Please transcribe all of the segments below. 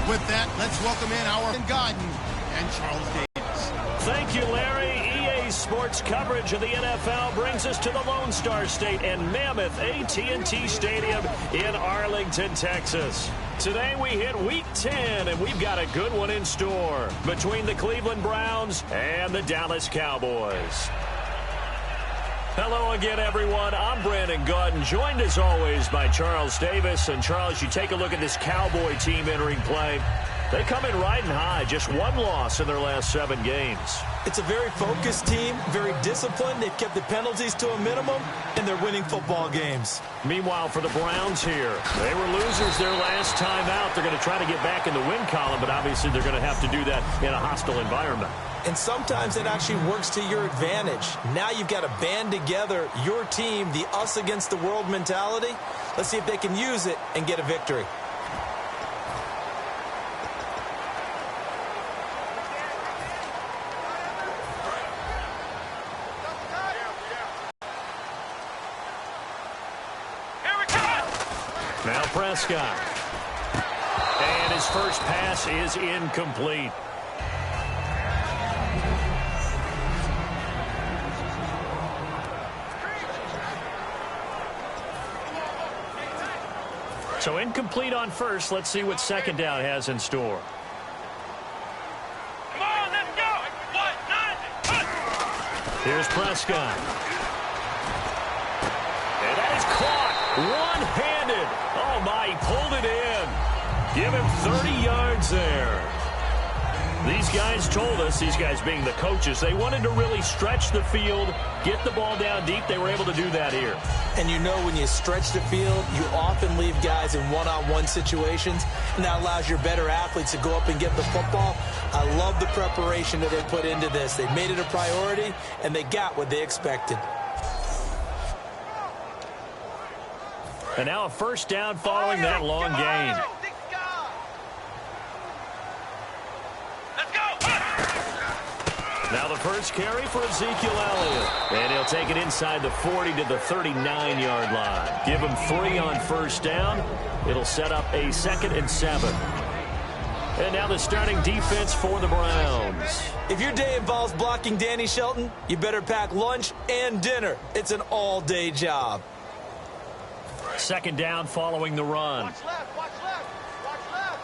With that, let's welcome in our Godden and Charles Davis. Thank you, Larry. EA Sports coverage of the NFL brings us to the Lone Star State and Mammoth AT&T Stadium in Arlington, Texas. Today we hit Week 10, and we've got a good one in store between the Cleveland Browns and the Dallas Cowboys. Hello again, everyone. I'm Brandon Godden, joined as always by Charles Davis. And Charles, you take a look at this Cowboy team entering play. They come in riding high, just one loss in their last 7 games. It's a very focused team, very disciplined. They've kept the penalties to a minimum, and they're winning football games. Meanwhile, for the Browns here, they were losers their last time out. They're going to try to get back in the win column, but obviously they're going to have to do that in a hostile environment. And sometimes it actually works to your advantage. Now you've got to band together your team, the us against the world mentality. Let's see if they can use it and get a victory. Now Prescott. And his first pass is incomplete. So incomplete on first. Let's see what second down has in store. Come on, let's go. Here's Prescott. And that is caught. One-handed. Oh, my, he pulled it in. Give him 30 yards there. These guys told us, these guys being the coaches, they wanted to really stretch the field, get the ball down deep. They were able to do that here. And you know when you stretch the field, you often leave guys in one-on-one situations, and that allows your better athletes to go up and get the football. I love the preparation that they put into this. They made it a priority, and they got what they expected. And now a first down following that long gain. Now the first carry for Ezekiel Elliott. And he'll take it inside the 40 to the 39-yard line. Give him 3 on first down. It'll set up a 2nd and 7. And now the starting defense for the Browns. If your day involves blocking Danny Shelton, you better pack lunch and dinner. It's an all-day job. Second down following the run. Watch left, watch left, watch left.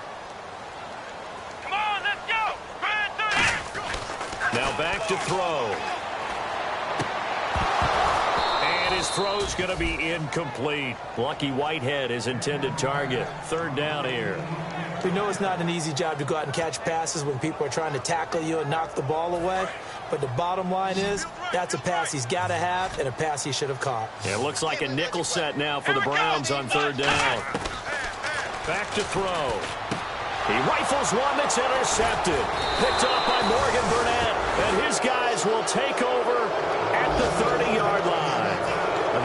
Come on, let's go. Now back to throw. And his throw's going to be incomplete. Lucky Whitehead, his intended target. Third down here. We know it's not an easy job to go out and catch passes when people are trying to tackle you and knock the ball away. But the bottom line is, that's a pass he's got to have and a pass he should have caught. Yeah, it looks like a nickel set now for the Browns on third down. Back to throw. He rifles one that's intercepted. Picked up by Morgan Burnett. And his guys will take over at the 30-yard line.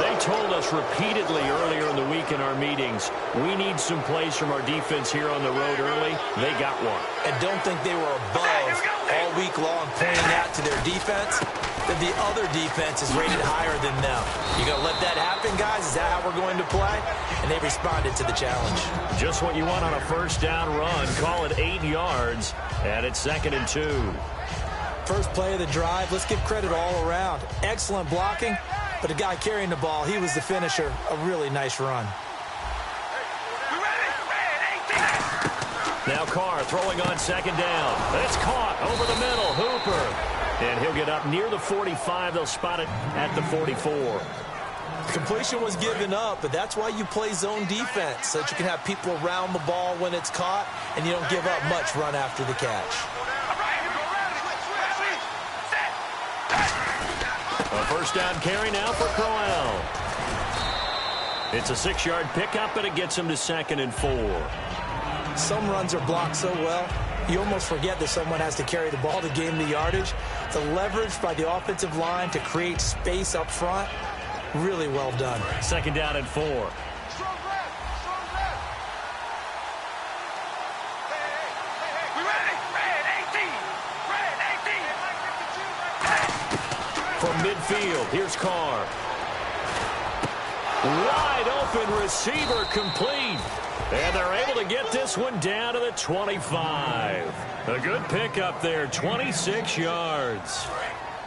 They told us repeatedly earlier in the week in our meetings, we need some plays from our defense here on the road early. They got one. And don't think they were above all week long pointing out to their defense that the other defense is rated higher than them. You going to let that happen, guys? Is that how we're going to play? And they responded to the challenge. Just what you want on a first down run. Call it 8 yards, and it's 2nd and 2. First play of the drive, let's give credit all around. Excellent blocking, but the guy carrying the ball, he was the finisher. A really nice run. Now Carr throwing on second down. It's caught over the middle. Hooper. And he'll get up near the 45. They'll spot it at the 44. Completion was given up, but that's why you play zone defense, so that you can have people around the ball when it's caught, and you don't give up much run after the catch. A first down carry now for Crowell. It's a 6-yard pickup, and it gets him to 2nd and 4. Some runs are blocked so well, you almost forget that someone has to carry the ball to gain the yardage. The leverage by the offensive line to create space up front, really well done. 2nd down and 4. From midfield, here's Carr. Wide open receiver complete. And they're able to get this one down to the 25. A good pickup there, 26 yards.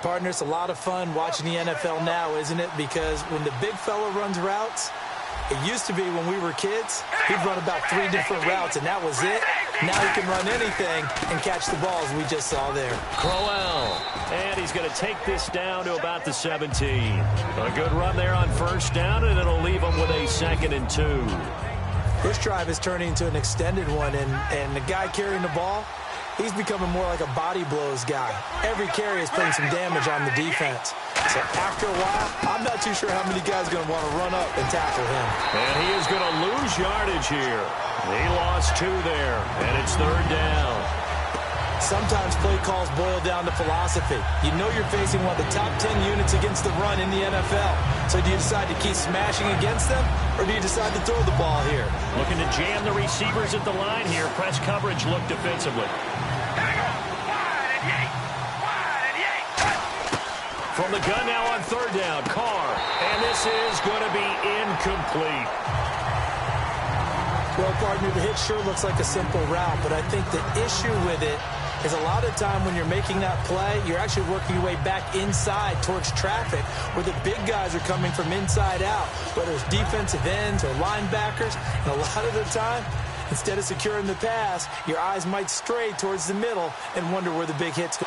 Partner, it's a lot of fun watching the NFL now, isn't it? Because when the big fella runs routes, it used to be when we were kids, he'd run about 3 different routes, and that was it. Now he can run anything and catch the balls we just saw there. Crowell, and he's going to take this down to about the 17. A good run there on first down, and it'll leave him with a 2nd and 2. This drive is turning into an extended one, and the guy carrying the ball, he's becoming more like a body blows guy. Every carry is putting some damage on the defense. So after a while, I'm not too sure how many guys are going to want to run up and tackle him. And he is going to lose yardage here. He lost 2 there, and it's 3rd down. Sometimes play calls boil down to philosophy. You know you're facing one of the top 10 units against the run in the NFL. So do you decide to keep smashing against them, or do you decide to throw the ball here? Looking to jam the receivers at the line here. Press coverage look defensively. From the gun now on 3rd down, Carr. And this is going to be incomplete. Well, partner, the hit sure looks like a simple route, but I think the issue with it is a lot of time when you're making that play, you're actually working your way back inside towards traffic where the big guys are coming from inside out, whether it's defensive ends or linebackers. And a lot of the time, instead of securing the pass, your eyes might stray towards the middle and wonder where the big hits go.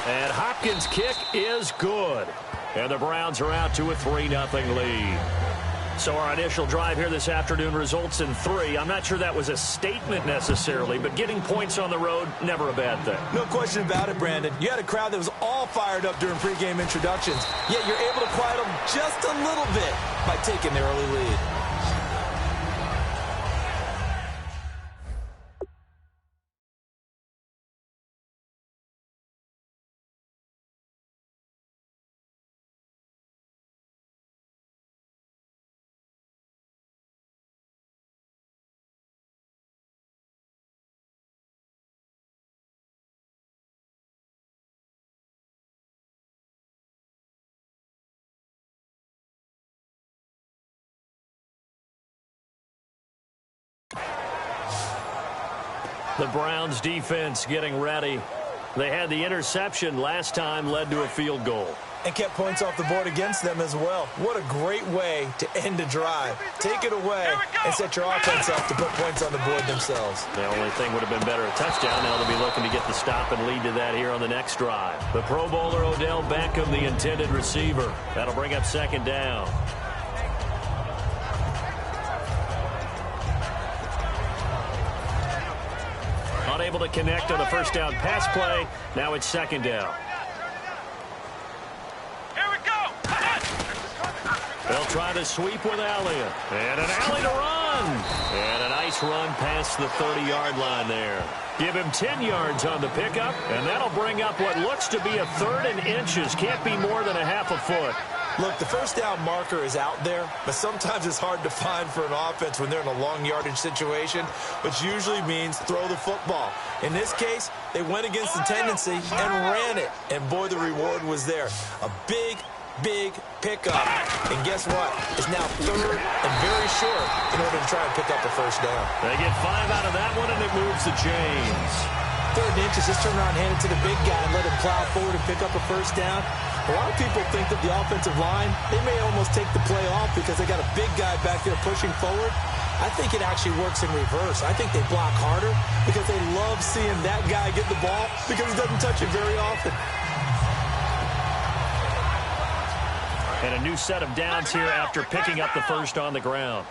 And Hopkins' kick is good. And the Browns are out to a 3-0 lead. So our initial drive here this afternoon results in 3. I'm not sure that was a statement necessarily, but getting points on the road, never a bad thing. No question about it, Brandon. You had a crowd that was all fired up during pregame introductions, yet you're able to quiet them just a little bit by taking the early lead. The Browns defense getting ready. They had the interception last time, led to a field goal. And kept points off the board against them as well. What a great way to end a drive. Take it away and set your offense up to put points on the board themselves. The only thing would have been better, a touchdown. Now they'll be looking to get the stop and lead to that here on the next drive. The Pro Bowler Odell Beckham, the intended receiver. That'll bring up 2nd down. Unable to connect on the first down pass play. Now it's 2nd down. Here we go. They'll try to sweep with Elliott. And an alley to run. And a nice run past the 30-yard line there. Give him 10 yards on the pickup, and that'll bring up what looks to be a 3rd and inches. Can't be more than a half a foot. Look, the first down marker is out there, but sometimes it's hard to find for an offense when they're in a long yardage situation, which usually means throw the football. In this case, they went against the tendency and ran it, and boy, the reward was there. A big pickup, and guess what? It's now 3rd and very short in order to try and pick up a first down. They get 5 out of that one, and it moves the chains. 3rd and inches, just turn around and hand it to the big guy and let him plow forward and pick up a first down. A lot of people think that the offensive line, they may almost take the play off because they got a big guy back there pushing forward. I think it actually works in reverse. I think they block harder because they love seeing that guy get the ball because he doesn't touch it very often. And a new set of downs here after picking up the first on the ground.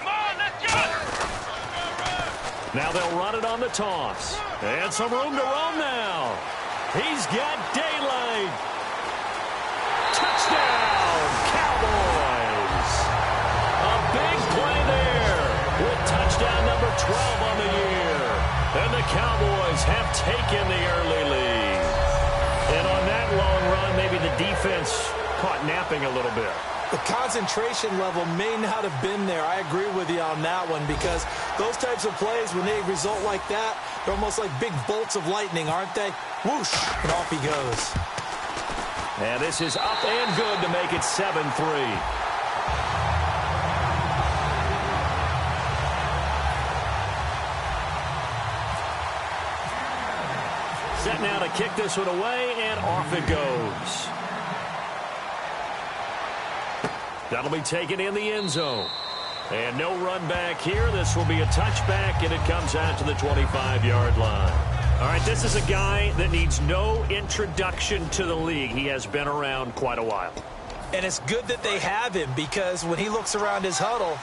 Come on, let's go. Now they'll run it on the toss. And some room to roam now. He's got daylight. Touchdown, Cowboys. A big play there with touchdown number 12 on the year. And the Cowboys have taken the early lead. And on that long run, maybe the defense caught napping a little bit. The concentration level may not have been there. I agree with you on that one because those types of plays, when they result like that, they're almost like big bolts of lightning, aren't they? Whoosh, and off he goes. And this is up and good to make it 7-3. Set now to kick this one away, and off it goes. That'll be taken in the end zone. And no run back here. This will be a touchback, and it comes out to the 25-yard line. All right, this is a guy that needs no introduction to the league. He has been around quite a while. And it's good that they have him, because when he looks around his huddle,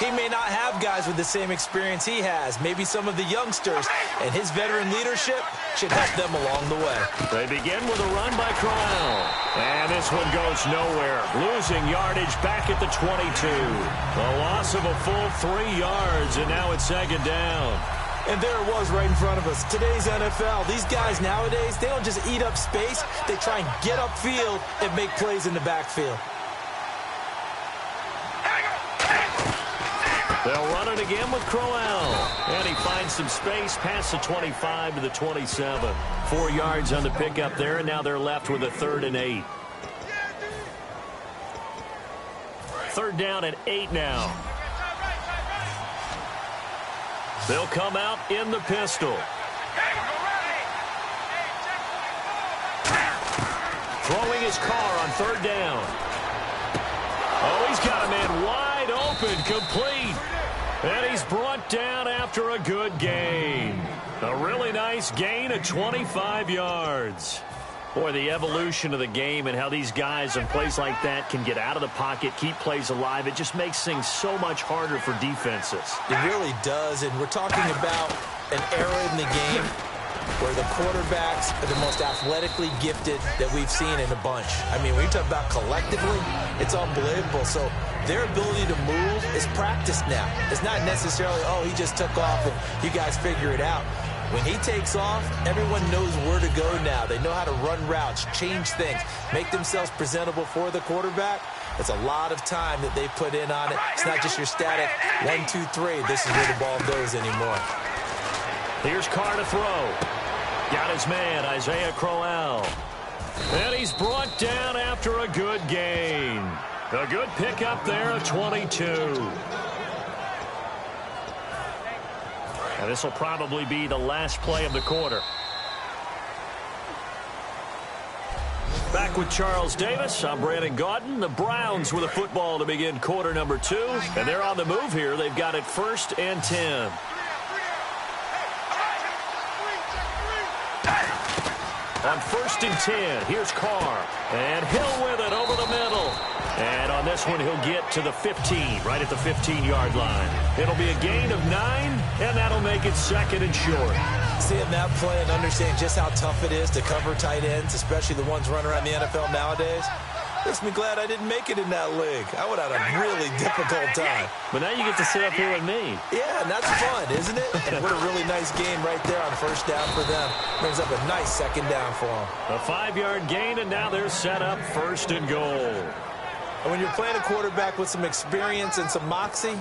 he may not have guys with the same experience he has. Maybe some of the youngsters, and his veteran leadership should help them along the way. They begin with a run by Crowell. And this one goes nowhere. Losing yardage back at the 22. A loss of a full 3 yards, and now it's second down. And there it was right in front of us. Today's NFL, these guys nowadays, they don't just eat up space. They try and get upfield and make plays in the backfield. They'll run it again with Crowell. And he finds some space past the 25 to the 27. 4 yards on the pickup there, and now they're left with a 3rd and 8. 3rd down and 8 now. They'll come out in the pistol. Throwing his car on 3rd down. Oh, he's got a man wide open, complete. And he's brought down after a good gain. A really nice gain of 25 yards. Boy, the evolution of the game and how these guys in plays like that can get out of the pocket, keep plays alive, it just makes things so much harder for defenses. It really does, and we're talking about an era in the game where the quarterbacks are the most athletically gifted that we've seen in a bunch. I mean, when you talk about collectively, it's unbelievable. So their ability to move is practiced now. It's not necessarily, oh, he just took off and you guys figure it out. When he takes off, everyone knows where to go now. They know how to run routes, change things, make themselves presentable for the quarterback. It's a lot of time that they put in on it. It's not just your static 1, 2, 3. This is where the ball goes anymore. Here's Carr to throw. Got his man, Isaiah Crowell. And he's brought down after a good gain. A good pickup there of 22. And this will probably be the last play of the quarter. Back with Charles Davis, I'm Brandon Gaudin. The Browns with a football to begin quarter number 2. And they're on the move here. They've got it 1st and 10. On 1st and 10, here's Carr. And Hill with it over the middle. And on this one, he'll get to the 15, right at the 15-yard line. It'll be a gain of 9, and that'll make it 2nd and short. Seeing that play and understanding just how tough it is to cover tight ends, especially the ones running around the NFL nowadays, makes me glad I didn't make it in that league. I would have had a really difficult time. But now you get to sit up here with me. Yeah, and that's fun, isn't it? And what a really nice game right there on 1st down for them. Brings up a nice 2nd down for them. A 5-yard gain, and now they're set up 1st and goal. And when you're playing a quarterback with some experience and some moxie,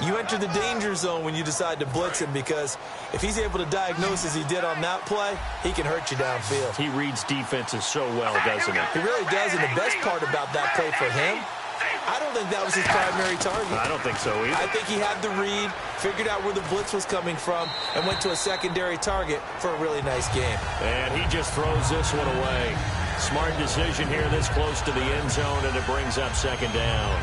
you enter the danger zone when you decide to blitz him, because if he's able to diagnose as he did on that play, he can hurt you downfield. He reads defenses so well, doesn't he? He really does, and the best part about that play for him, I don't think that was his primary target. I don't think so either. I think he had the read, figured out where the blitz was coming from, and went to a secondary target for a really nice game. And he just throws this one away. Smart decision here this close to the end zone, and it brings up 2nd down.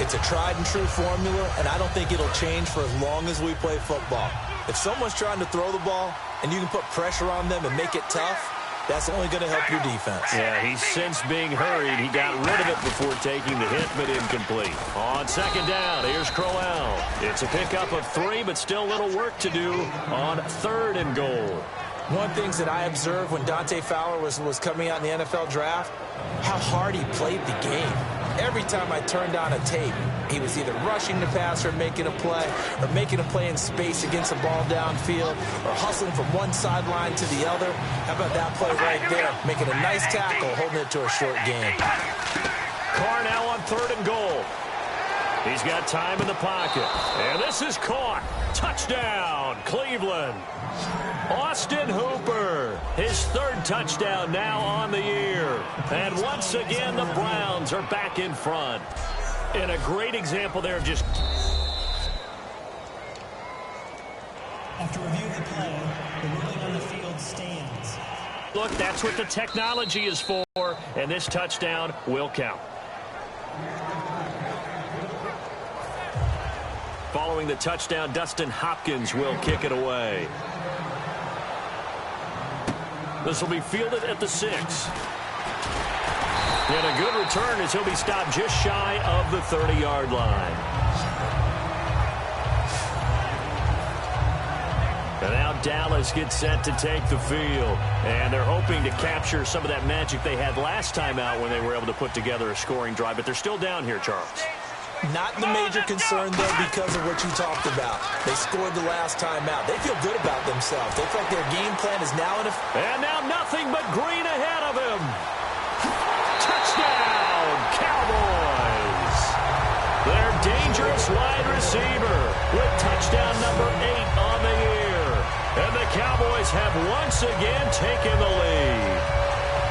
It's a tried-and-true formula, and I don't think it'll change for as long as we play football. If someone's trying to throw the ball and you can put pressure on them and make it tough, that's only going to help your defense. Yeah, he's since being hurried. He got rid of it before taking the hit, but incomplete. On 2nd down, here's Crowell. It's a pickup of 3, but still a little work to do on 3rd and goal. One of the things that I observed when Dante Fowler was coming out in the NFL draft, how hard he played the game. Every time I turned on a tape, he was either rushing the passer, making a play, or making a play in space against the ball downfield, or hustling from one sideline to the other. How about that play right there? Making a nice tackle, holding it to a short gain. Carr now on 3rd and goal. He's got time in the pocket. And this is caught. Touchdown, Cleveland. Austin Hooper, his third touchdown now on the year. And once again, the Browns are back in front. And a great example there of just... After review of the play, the ruling on the field stands. Look, that's what the technology is for, and this touchdown will count. Following the touchdown, Dustin Hopkins will kick it away. This will be fielded at the 6. And a good return as he'll be stopped just shy of the 30-yard line. And now Dallas gets set to take the field. And they're hoping to capture some of that magic they had last time out when they were able to put together a scoring drive. But they're still down here, Charles. Not the major concern, though, because of what you talked about. They scored the last time out. They feel good about themselves. They feel like their game plan is now in effect. And now nothing but green ahead of him. Touchdown, Cowboys. Their dangerous wide receiver with touchdown number 8 on the year. And the Cowboys have once again taken the lead.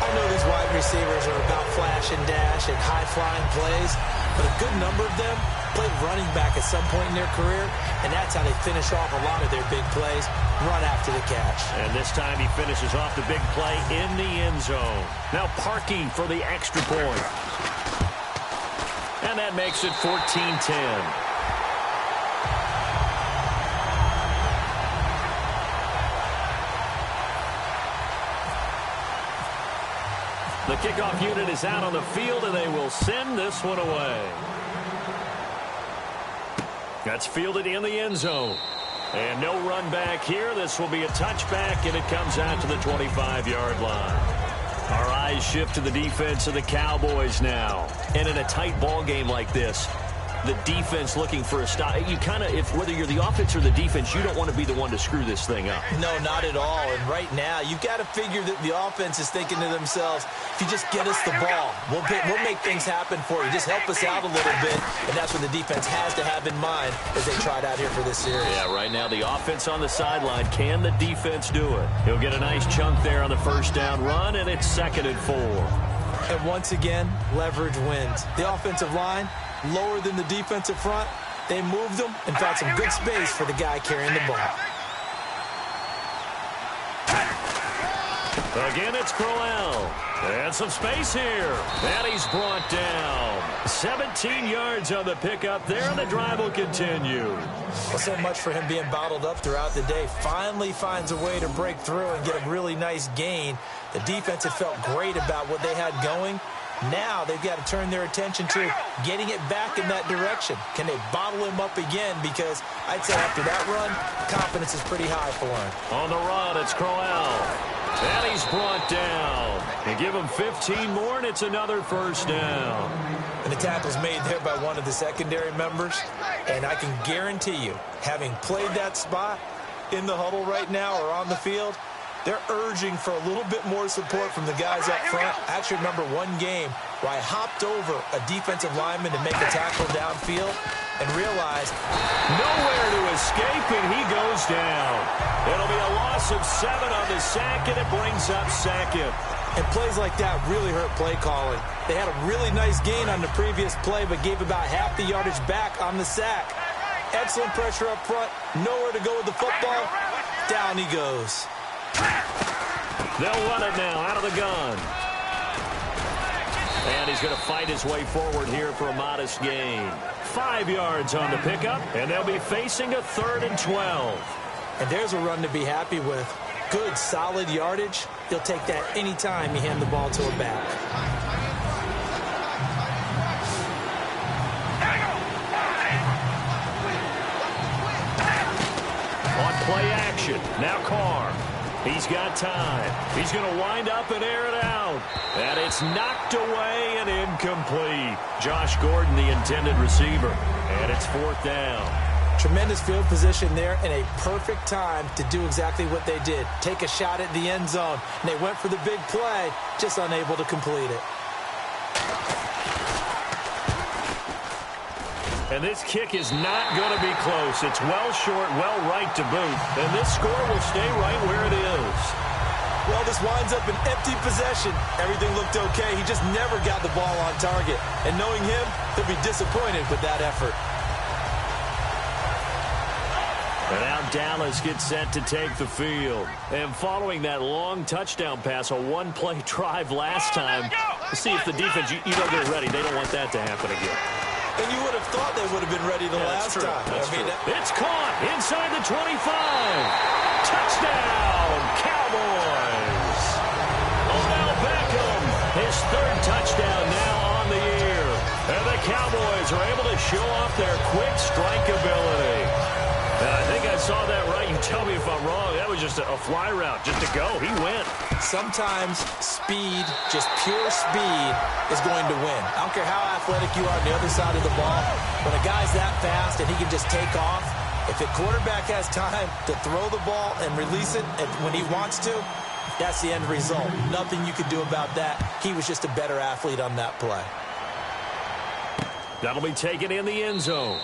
I know these wide receivers are about flash and dash and high-flying plays, but a good number of them played running back at some point in their career, and that's how they finish off a lot of their big plays, run after the catch. And this time he finishes off the big play in the end zone. Now parking for the extra point. And that makes it 14-10. The kickoff unit is out on the field, and they will send this one away. That's fielded in the end zone. And no run back here. This will be a touchback, and it comes out to the 25-yard line. Our eyes shift to the defense of the Cowboys now. And in a tight ball game like this, the defense looking for a stop. You kind of, whether you're the offense or the defense, you don't want to be the one to screw this thing up. No, not at all. And right now, you've got to figure that the offense is thinking to themselves, if you just get us the ball, we'll make things happen for you. Just help us out a little bit. And that's what the defense has to have in mind as they try it out here for this series. Yeah, right now, the offense on the sideline. Can the defense do it? He'll get a nice chunk there on the first down run, and it's 2nd and 4. And once again, leverage wins. The offensive line, lower than the defensive front. They moved them and found some good space for the guy carrying the ball. Again, it's Crowell. And some space here. And he's brought down. 17 yards on the pickup there, and the drive will continue. Well, so much for him being bottled up throughout the day. Finally finds a way to break through and get a really nice gain. The defense had felt great about what they had going. Now they've got to turn their attention to getting it back in that direction. Can they bottle him up again? Because I'd say after that run, confidence is pretty high for him. On the run, it's Crowell. And he's brought down. They give him 15 more, and it's another first down. And the tackle's made there by one of the secondary members. And I can guarantee you, having played that spot in the huddle right now or on the field, they're urging for a little bit more support from the guys up front. I actually remember one game where I hopped over a defensive lineman to make a tackle downfield and realized nowhere to escape, and he goes down. It'll be a loss of 7 on the sack, and it brings up 2nd. And plays like that really hurt play calling. They had a really nice gain on the previous play, but gave about half the yardage back on the sack. Excellent pressure up front. Nowhere to go with the football. Down he goes. They'll run it now out of the gun. And he's going to fight his way forward here for a modest gain. 5 yards on the pickup, and they'll be facing a 3rd and 12. And there's a run to be happy with. Good, solid yardage. He'll take that any time you hand the ball to a back. On play action, now Carr. He's got time. He's going to wind up and air it out. And it's knocked away and incomplete. Josh Gordon, the intended receiver. And it's 4th down. Tremendous field position there and a perfect time to do exactly what they did. Take a shot at the end zone. And they went for the big play, just unable to complete it. And this kick is not going to be close. It's well short, well right to boot. And this score will stay right where it is. Well, this winds up an empty possession. Everything looked okay. He just never got the ball on target. And knowing him, he'll be disappointed with that effort. And now Dallas gets set to take the field. And following that long touchdown pass, a one-play drive last time, to see if the defense, you don't get ready. They don't want that to happen again. And you would have thought they would have been ready the last time. It's caught inside the 25. Touchdown, Cowboys. Odell Beckham, his third touchdown now on the year. And the Cowboys are able to show off their quick strike ability. And I think I saw that right. You tell me if I'm wrong. That was just a fly route, just to go. He went. Sometimes speed, just pure speed, is going to win. I don't care how athletic you are on the other side of the ball. When a guy's that fast and he can just take off, if the quarterback has time to throw the ball and release it when he wants to, that's the end result. Nothing you could do about that. He was just a better athlete on that play. That'll be taken in the end zone.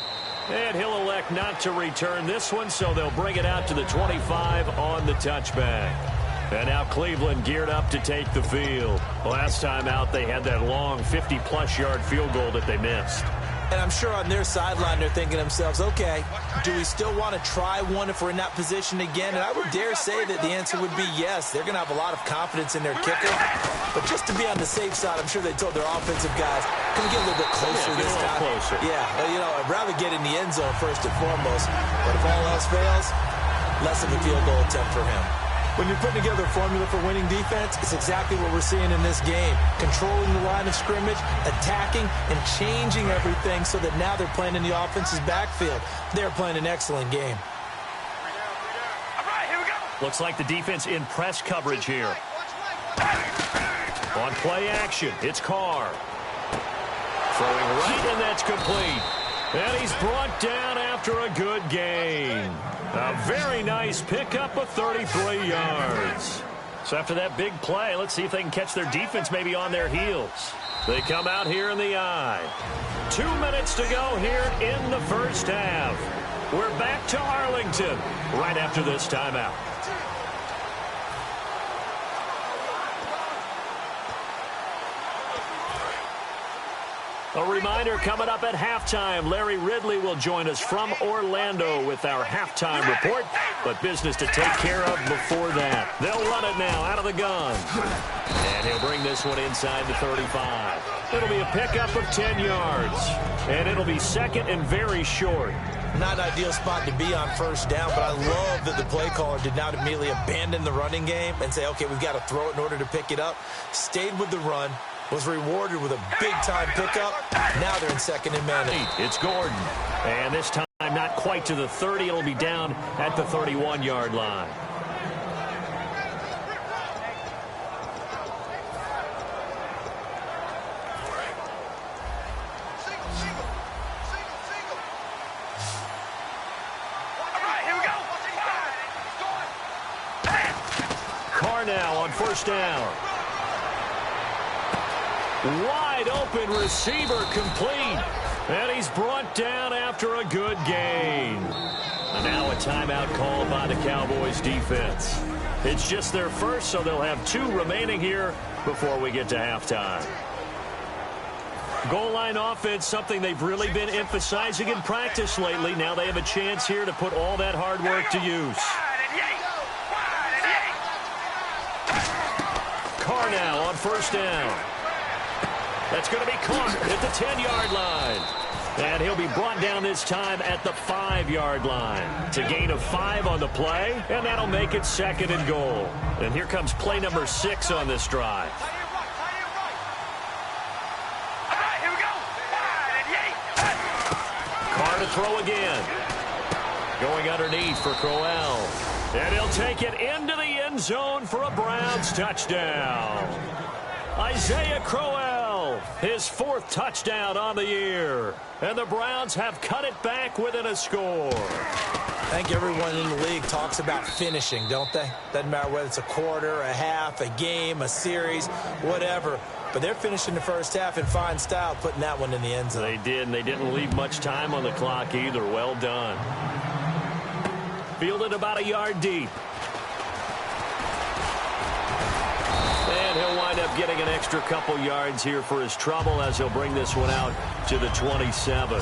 And he'll elect not to return this one, so they'll bring it out to the 25 on the touchback. And now Cleveland geared up to take the field. Last time out, they had that long 50-plus yard field goal that they missed. And I'm sure on their sideline, they're thinking to themselves, okay, do we still want to try one if we're in that position again? And I would dare say that the answer would be yes. They're going to have a lot of confidence in their kicker. But just to be on the safe side, I'm sure they told their offensive guys, can we get a little bit closer this time? Closer. Yeah, well, you know, I'd rather get in the end zone first and foremost. But if all else fails, less of a field goal attempt for him. When you're putting together a formula for winning defense, it's exactly what we're seeing in this game. Controlling the line of scrimmage, attacking, and changing everything so that now they're playing in the offense's backfield. They're playing an excellent game. All right, here we go. Looks like the defense in press coverage here. On play action, it's Carr. Throwing right, and that's complete. And he's brought down after a good gain. A very nice pickup of 33 yards. So after that big play, let's see if they can catch their defense maybe on their heels. They come out here in the eye. 2 minutes to go here in the first half. We're back to Arlington right after this timeout. A reminder, coming up at halftime, Larry Ridley will join us from Orlando with our halftime report, but business to take care of before that. They'll run it now out of the gun. And he'll bring this one inside the 35. It'll be a pickup of 10 yards, and it'll be second and very short. Not an ideal spot to be on first down, but I love that the play caller did not immediately abandon the running game and say, okay, we've got to throw it in order to pick it up. Stayed with the run. Was rewarded with a big-time pickup. Now they're in second and man. It's Gordon. And this time not quite to the 30. It'll be down at the 31-yard line. All right, here we go. Carr now on first down. Wide open receiver complete. And he's brought down after a good gain. And now a timeout called by the Cowboys defense. It's just their first, so they'll have 2 remaining here before we get to halftime. Goal line offense, something they've really been emphasizing in practice lately. Now they have a chance here to put all that hard work to use. Carr now on first down. That's going to be caught at the 10-yard line. And he'll be brought down this time at the 5-yard line. It's a gain of 5 on the play, and that'll make it second and goal. And here comes play number 6 on this drive. Carr to throw again. Going underneath for Crowell. And he'll take it into the end zone for a Browns touchdown. Isaiah Crowell, his 4th touchdown on the year. And the Browns have cut it back within a score. I think everyone in the league talks about finishing, don't they? Doesn't matter whether it's a quarter, a half, a game, a series, whatever. but they're finishing the first half in fine style, putting that one in the end zone. They did, and they didn't leave much time on the clock either. Well done. Fielded about a yard deep. And he'll wind up getting an extra couple yards here for his trouble as he'll bring this one out to the 27.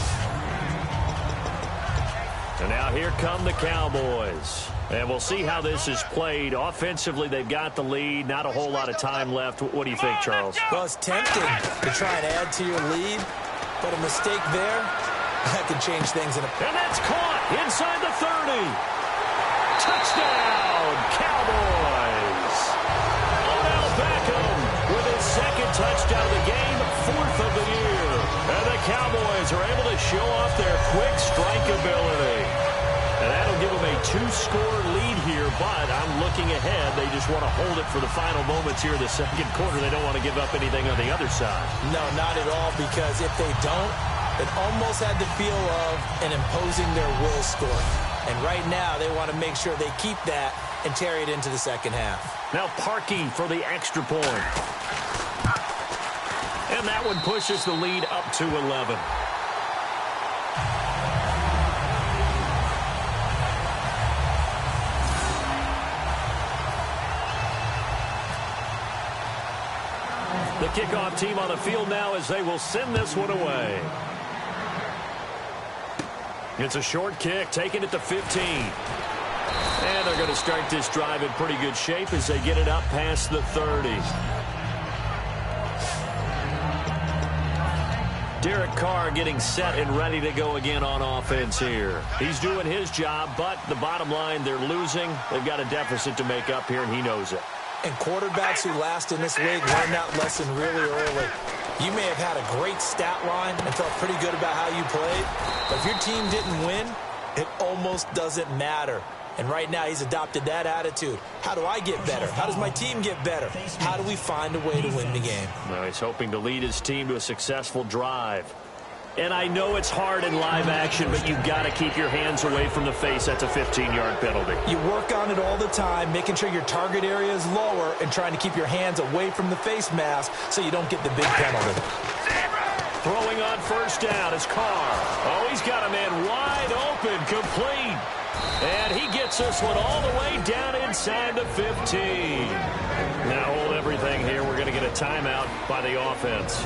And now here come the Cowboys. And we'll see how this is played. Offensively, they've got the lead. Not a whole lot of time left. What do you think, Charles? Well, it's tempting to try and add to your lead, but a mistake there, that can change things. And that's caught inside the 30. Touchdown, Cowboys. Odell Beckham with his second touchdown of the game, 4th of the year. And the Cowboys are able to show off their quick strike ability. And that'll give them a 2-score lead here, but I'm looking ahead. They just want to hold it for the final moments here in the second quarter. They don't want to give up anything on the other side. No, not at all, because if they don't, it almost had the feel of an imposing their will score. And right now, they want to make sure they keep that and carry it into the second half. Now Parkey for the extra point. And that one pushes the lead up to 11. The kickoff team on the field now as they will send this one away. It's a short kick, taking it to 15. And they're going to start this drive in pretty good shape as they get it up past the 30. Derek Carr getting set and ready to go again on offense here. He's doing his job, but the bottom line, they're losing. They've got a deficit to make up here, and he knows it. And quarterbacks who last in this league learn that lesson really early. You may have had a great stat line and felt pretty good about how you played, but if your team didn't win, it almost doesn't matter. And right now, he's adopted that attitude. How do I get better? How does my team get better? How do we find a way to win the game? Well, he's hoping to lead his team to a successful drive. And I know it's hard in live action, but you've got to keep your hands away from the face. That's a 15-yard penalty. You work on it all the time, making sure your target area is lower and trying to keep your hands away from the face mask so you don't get the big penalty. Throwing on first down is Carr. Oh, he's got a man wide open, complete. And he gets this one all the way down inside the 15. Now hold everything here. We're going to get a timeout by the offense.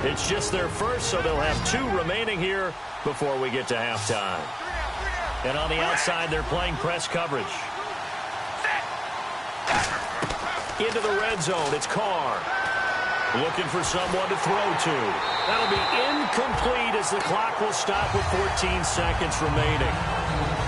It's just their first, so they'll have 2 remaining here before we get to halftime. And on the outside, they're playing press coverage. Into the red zone, it's Carr. Looking for someone to throw to. That'll be incomplete as the clock will stop with 14 seconds remaining.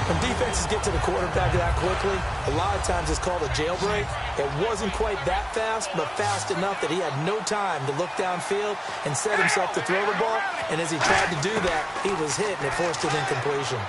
When defenses get to the quarterback that quickly, a lot of times it's called a jailbreak. It wasn't quite that fast, but fast enough that he had no time to look downfield and set himself to throw the ball. And as he tried to do that, he was hit, and it forced an incompletion.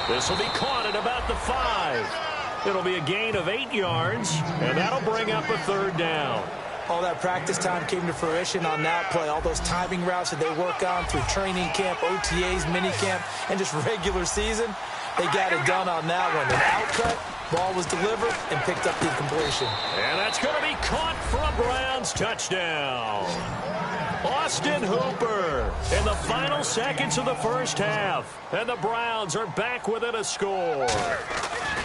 This will be caught at about the 5. It'll be a gain of 8 yards, and that'll bring up a 3rd down. All that practice time came to fruition on that play. All those timing routes that they work on through training camp, OTAs, minicamp, and just regular season, they got it done on that one. An outcut, ball was delivered, and picked up the completion. And that's going to be caught for a Browns touchdown. Austin Hooper in the final seconds of the first half. And the Browns are back within a score.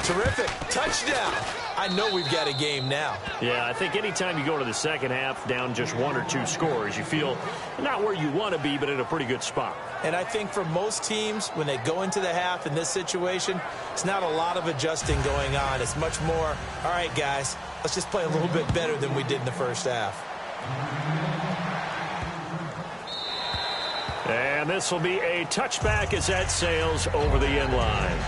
Terrific. Touchdown. I know we've got a game now. Yeah, I think anytime you go to the second half down just 1 or 2 scores, you feel not where you want to be, but in a pretty good spot. And I think for most teams, when they go into the half in this situation, it's not a lot of adjusting going on. It's much more, all right, guys, let's just play a little bit better than we did in the first half. And this will be a touchback as that sails over the end line.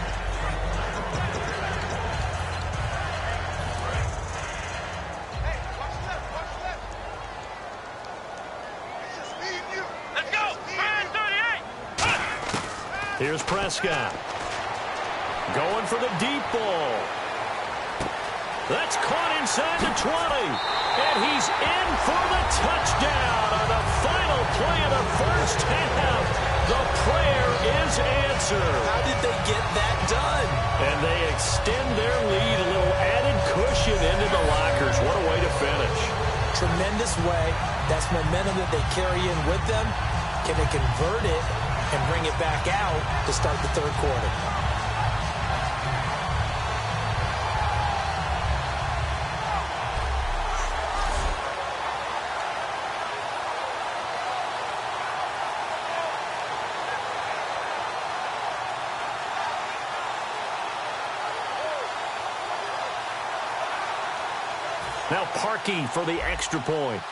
Here's Prescott. Going for the deep ball. That's caught inside the 20. And he's in for the touchdown on the final play of the first half. The prayer is answered. How did they get that done? And they extend their lead, a little added cushion into the lockers. What a way to finish. Tremendous way That's momentum that they carry in with them. Can they convert it and bring it back out to start the third quarter? Now Parkey for the extra point.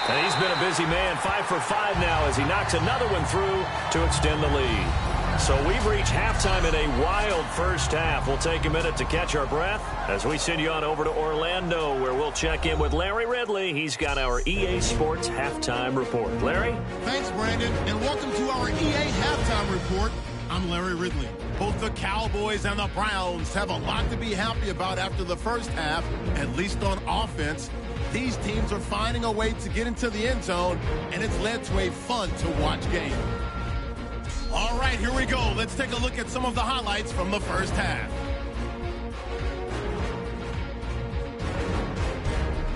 And he's been a busy man, 5 for 5 now as he knocks another one through to extend the lead. So we've reached halftime in a wild first half. We'll take a minute to catch our breath as we send you on over to Orlando, where we'll check in with Larry Ridley. He's got our EA Sports halftime report. Larry? Thanks, Brandon, and welcome to our EA halftime report. I'm Larry Ridley. Both the Cowboys and the Browns have a lot to be happy about after the first half, at least on offense. These teams are finding a way to get into the end zone, and it's led to a fun-to-watch game. All right, here we go. Let's take a look at some of the highlights from the first half.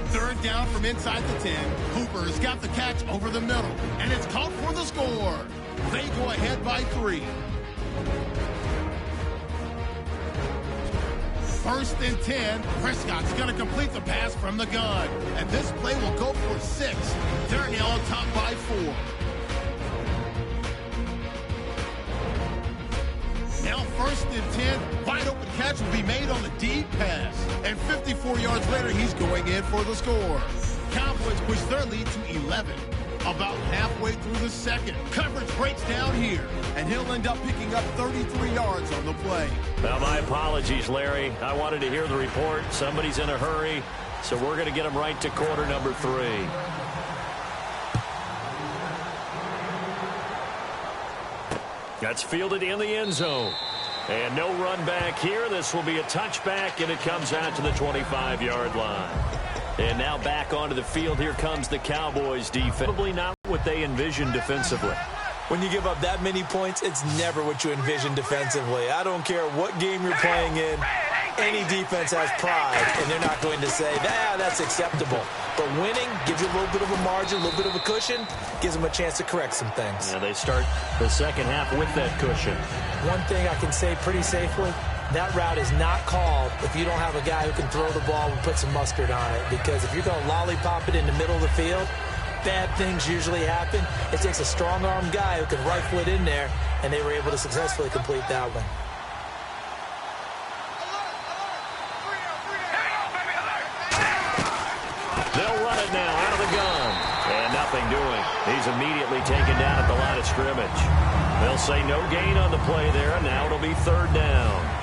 Third down from inside the 10. Hooper's got the catch over the middle, and it's caught for the score. They go ahead by 3. First and 10. Prescott's going to complete the pass from the gun. And this play will go for 6. They're now on top by 4. Now first and 10. Wide open catch will be made on the deep pass. And 54 yards later, he's going in for the score. Cowboys push their lead to 11. About halfway through the second. Coverage breaks down here, and he'll end up picking up 33 yards on the play. Well, my apologies, Larry. I wanted to hear the report. Somebody's in a hurry, so we're going to get him right to quarter number 3. That's fielded in the end zone. And no run back here. This will be a touchback, and it comes out to the 25-yard line. And now back onto the field. Here comes the Cowboys defense. Probably not what they envisioned defensively. When you give up that many points, it's never what you envision defensively. I don't care what game you're playing in. Any defense has pride, and they're not going to say, that's acceptable. But winning gives you a little bit of a margin, a little bit of a cushion, gives them a chance to correct some things. Yeah, they start the second half with that cushion. One thing I can say pretty safely, that route is not called if you don't have a guy who can throw the ball and put some mustard on it. Because if you're going to lollipop it in the middle of the field, bad things usually happen. It takes a strong-armed guy who can rifle it in there, and they were able to successfully complete that one. They'll run it now out of the gun. And nothing doing. He's immediately taken down at the line of scrimmage. They'll say no gain on the play there, and now it'll be third down.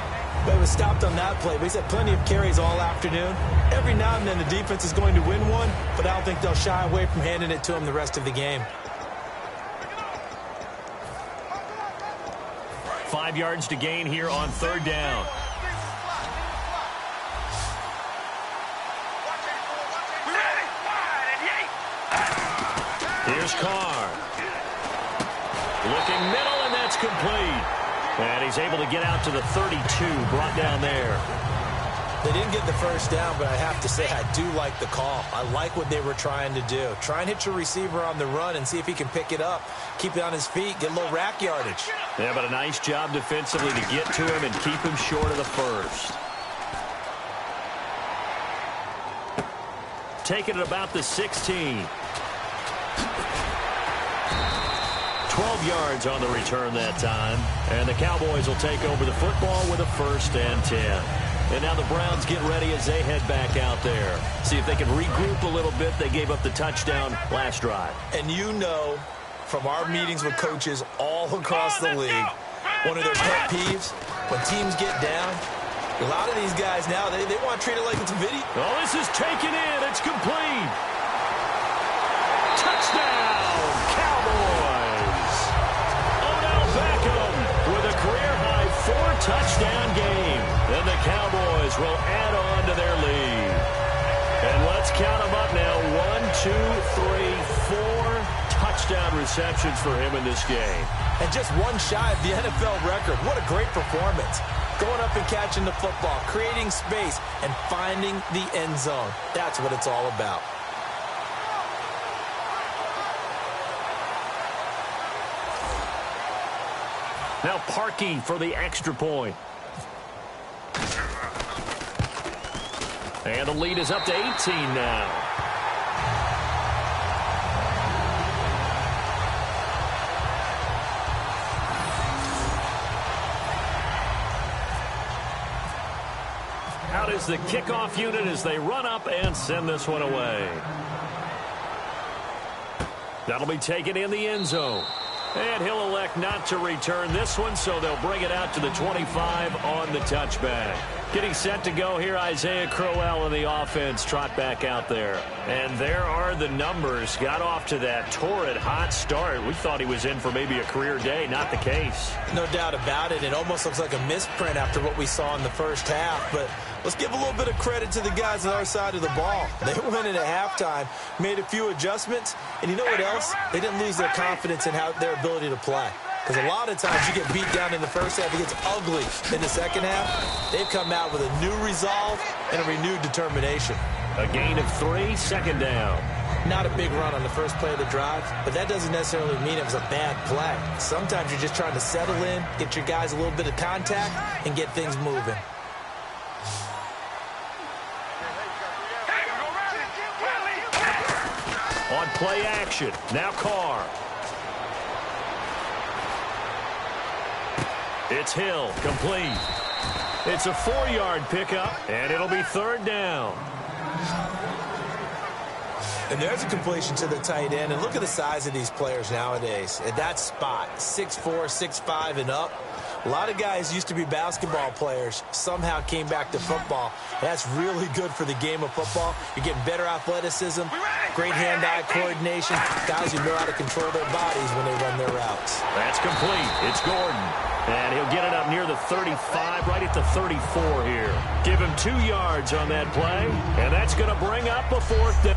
But it was stopped on that play. He's had plenty of carries all afternoon. Every now and then the defense is going to win one, but I don't think they'll shy away from handing it to him the rest of the game. 5 yards to gain here on third down. Here's Carr. Looking middle, and that's complete. And he's able to get out to the 32, brought down there. They didn't get the first down, but I have to say I do like the call. I like what they were trying to do. Try and hit your receiver on the run and see if he can pick it up. Keep it on his feet, get a little rack yardage. Yeah, but a nice job defensively to get to him and keep him short of the first. Taking it about the 16. 12 yards on the return that time. And the Cowboys will take over the football with a 1st and 10. And now the Browns get ready as they head back out there. See if they can regroup a little bit. They gave up the touchdown last drive. And you know from our meetings with coaches all across the league, one of their pet peeves, when teams get down, a lot of these guys now, they want to treat it like it's a video. Oh, this is taken in. It's complete. Touchdown, Cowboys. Odell Beckham with a career-high 4-touchdown game. And the Cowboys will add on to their lead. And let's count them up now. 1, 2, 3, 4 touchdown receptions for him in this game. And just one shy of the NFL record. What a great performance. going up and catching the football, creating space, and finding the end zone. That's what it's all about. Now Parkey for the extra point. And the lead is up to 18 now. Out is the kickoff unit as they run up and send this one away. That'll be taken in the end zone. And he'll elect not to return this one, so they'll bring it out to the 25 on the touchback. Getting set to go here, Isaiah Crowell in the offense. Trot back out there. And there are the numbers. Got off to that torrid hot start. We thought he was in for maybe a career day. Not the case. No doubt about it. It almost looks like a misprint after what we saw in the first half. But let's give a little bit of credit to the guys on our side of the ball. They went in at halftime, made a few adjustments, and you know what else? They didn't lose their confidence in their ability to play. Because a lot of times you get beat down in the first half, it gets ugly in the second half. They've come out with a new resolve and a renewed determination. A gain of 3, second down. Not a big run on the first play of the drive, but that doesn't necessarily mean it was a bad play. Sometimes you're just trying to settle in, get your guys a little bit of contact, and get things moving. On play action, now Carr. It's Hill, complete. It's a 4-yard pickup, and it'll be third down. And there's a completion to the tight end. And look at the size of these players nowadays. At that spot, 6'4", 6'5", and up. A lot of guys used to be basketball players, somehow came back to football. That's really good for the game of football. You're getting better athleticism, great hand-eye coordination, guys who know how to control their bodies when they run their routes. That's complete. It's Gordon. And he'll get it up near the 35, right at the 34 here. Give him 2 yards on that play, and that's going to bring up a fourth down.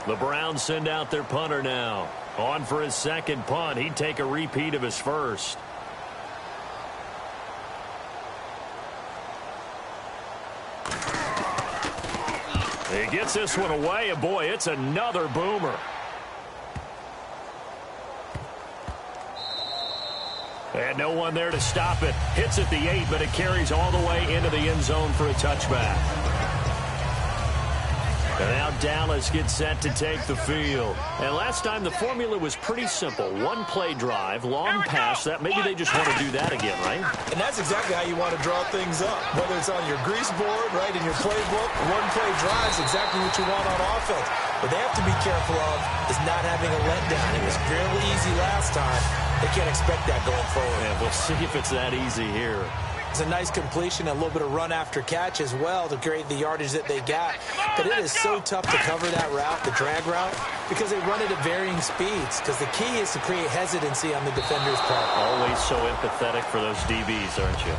The Browns send out their punter now. On for his second punt. He'd take a repeat of his first. He gets this one away, and boy, it's another boomer. And no one there to stop it. Hits at the 8, but it carries all the way into the end zone for a touchback. And now Dallas gets set to take the field. And last time the formula was pretty simple. 1-play drive, long pass. That maybe they just want to do that again, right? And that's exactly how you want to draw things up. Whether it's on your grease board, right, in your playbook, 1-play drive is exactly what you want on offense. What they have to be careful of is not having a letdown. It was fairly easy last time. They can't expect that going forward. Yeah, we'll see if it's that easy here. It's a nice completion, a little bit of run after catch as well to create the yardage that they got. But it is so tough to cover that route, the drag route, because they run it at varying speeds. Because the key is to create hesitancy on the defender's part. Always so empathetic for those DBs, aren't you?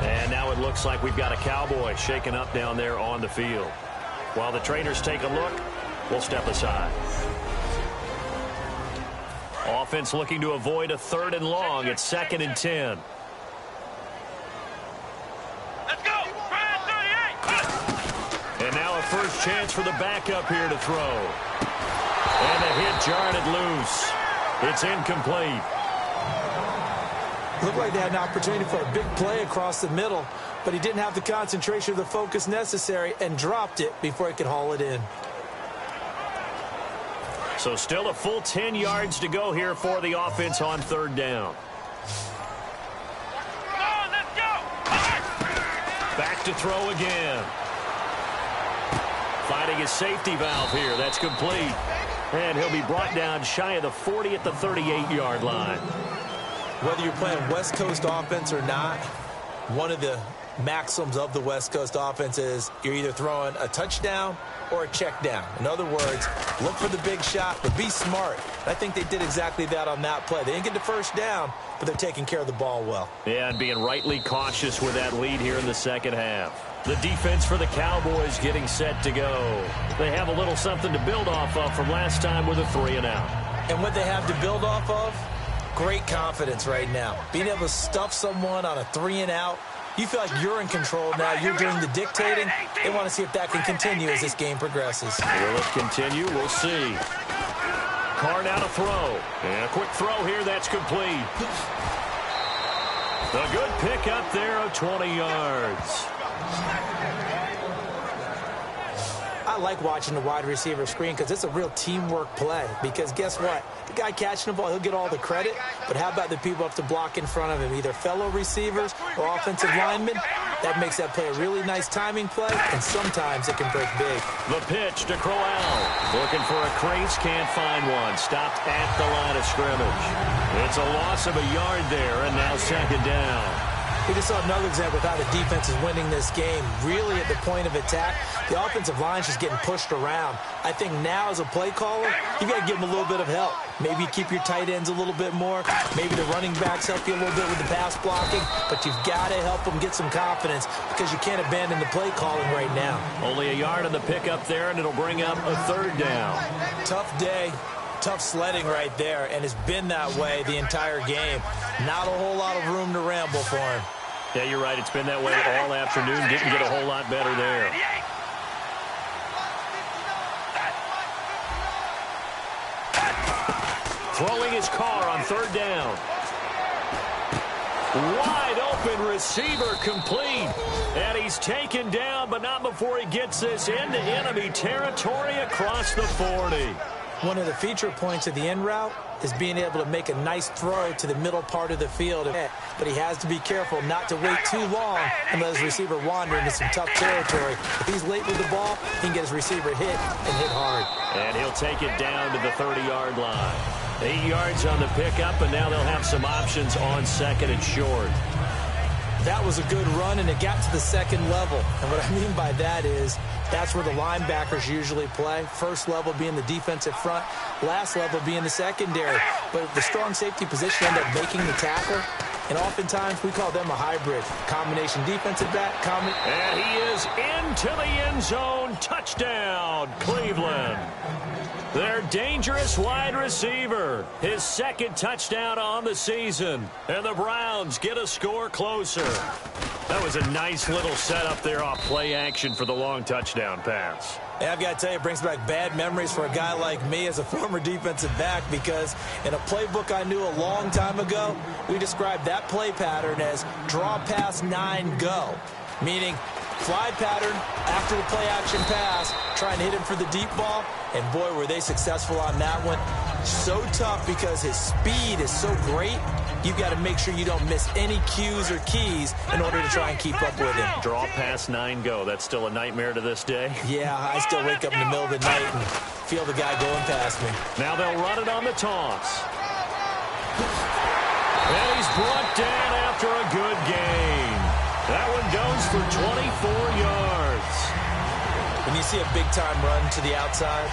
And now it looks like we've got a Cowboy shaken up down there on the field. While the trainers take a look, we'll step aside. Offense looking to avoid a 3rd and long. It's 2nd and 10. first chance for the backup here to throw. And the hit jarred it loose. It's incomplete. Looked like they had an opportunity for a big play across the middle, but he didn't have the concentration or the focus necessary and dropped it before he could haul it in. So still a full 10 yards to go here for the offense on third down. Come on, let's go! Back to throw again. Finding his safety valve here. That's complete. And he'll be brought down shy of the 40 at the 38-yard line. Whether you're playing West Coast offense or not, one of the maxims of the West Coast offense is you're either throwing a touchdown or a check down. In other words, look for the big shot, but be smart. I think they did exactly that on that play. They didn't get the first down, but they're taking care of the ball well. Yeah, and being rightly cautious with that lead here in the second half. The defense for the Cowboys getting set to go. They have a little something to build off of from last time with a 3-and-out. And what they have to build off of? Great confidence right now. Being able to stuff someone on a 3-and-out. You feel like you're in control now. You're doing the dictating. They want to see if that can continue as this game progresses. Will it continue? We'll see. Carr now to throw. And a quick throw here. That's complete. A good pick up there of 20 yards. I like watching the wide receiver screen because it's a real teamwork play. Because guess what? The guy catching the ball, he'll get all the credit. But how about the people up to block in front of him? Either fellow receivers or offensive linemen. That makes that play a really nice timing play. And sometimes it can break big. The pitch to Crowell. Looking for a crease, can't find one. Stopped at the line of scrimmage. It's a loss of a yard there, and now second down. We just saw another example of how the defense is winning this game. Really at the point of attack, the offensive line's just getting pushed around. I think now as a play caller, you got to give them a little bit of help. Maybe keep your tight ends a little bit more. Maybe the running backs help you a little bit with the pass blocking. But you've got to help them get some confidence because you can't abandon the play calling right now. Only a yard on the pickup there, and it'll bring up a third down. Tough day. Tough sledding right there, and it's been that way the entire game. Not a whole lot of room to ramble for him. Yeah, you're right. It's been that way all afternoon. Didn't get a whole lot better there. Throwing his Carr on third down. Wide open receiver complete. And he's taken down, but not before he gets this into enemy territory across the 40. One of the feature points of the in route is being able to make a nice throw to the middle part of the field. But he has to be careful not to wait too long and let his receiver wander into some tough territory. If he's late with the ball, he can get his receiver hit and hit hard. And he'll take it down to the 30-yard line. 8 yards on the pickup, and now they'll have some options on second and short. That was a good run, and it got to the second level. And what I mean by that is that's where the linebackers usually play. First level being the defensive front, last level being the secondary. But the strong safety position ended up making the tackle, and oftentimes we call them a hybrid. Combination defensive back, and he is into the end zone. Touchdown, Cleveland. Their dangerous wide receiver. His second touchdown on the season. And the Browns get a score closer. That was a nice little setup there off play action for the long touchdown pass. Yeah, I've got to tell you, it brings back bad memories for a guy like me as a former defensive back because in a playbook I knew a long time ago, we described that play pattern as draw pass 9 go, meaning fly pattern after the play action pass, trying to hit him for the deep ball, and boy, were they successful on that one. So tough because his speed is so great, you've got to make sure you don't miss any cues or keys in order to try and keep up with him. Draw pass 9 go. That's still a nightmare to this day? Yeah, I still wake up in the middle of the night and feel the guy going past me. Now they'll run it on the toss. And he's brought down after a good gain. That one goes for 24 yards. When you see a big-time run to the outside,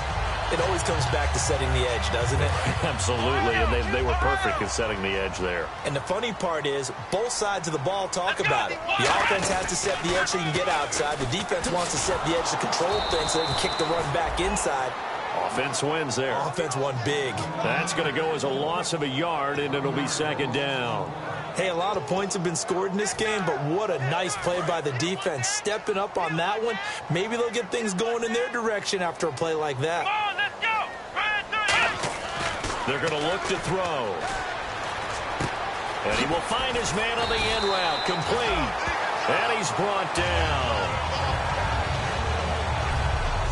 it always comes back to setting the edge, doesn't it? Absolutely, and they were perfect in setting the edge there. And the funny part is, both sides of the ball talk about it. The offense has to set the edge so you can get outside. The defense wants to set the edge to control things so they can kick the run back inside. Offense wins there. Offense won big. That's going to go as a loss of a yard, and it'll be second down. Hey, a lot of points have been scored in this game, but what a nice play by the defense. Stepping up on that one, maybe they'll get things going in their direction after a play like that. Come on, let's go. They're going to look to throw. And he will find his man on the end route, complete. And he's brought down.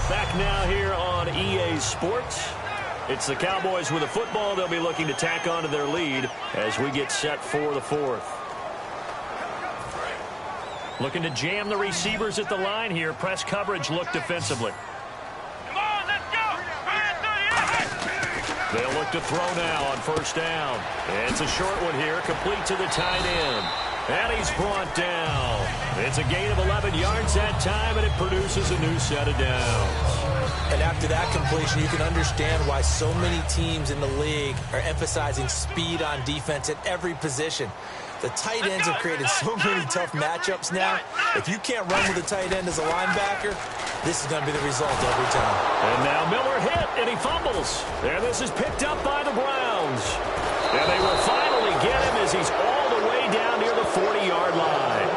Back now here on EA Sports. It's the Cowboys with a football. They'll be looking to tack on to their lead as we get set for the fourth. Looking to jam the receivers at the line here. Press coverage, look defensively. Come on, let's go. They'll look to throw now on first down. It's a short one here, complete to the tight end. And he's brought down. It's a gain of 11 yards that time, and it produces a new set of downs. And after that completion, you can understand why so many teams in the league are emphasizing speed on defense at every position. The tight ends have created so many tough matchups now. If you can't run with a tight end as a linebacker, this is going to be the result every time. And now Miller hit, and he fumbles. And this is picked up by the Browns. And they will finally get him as he's all the way down near the 40-yard line.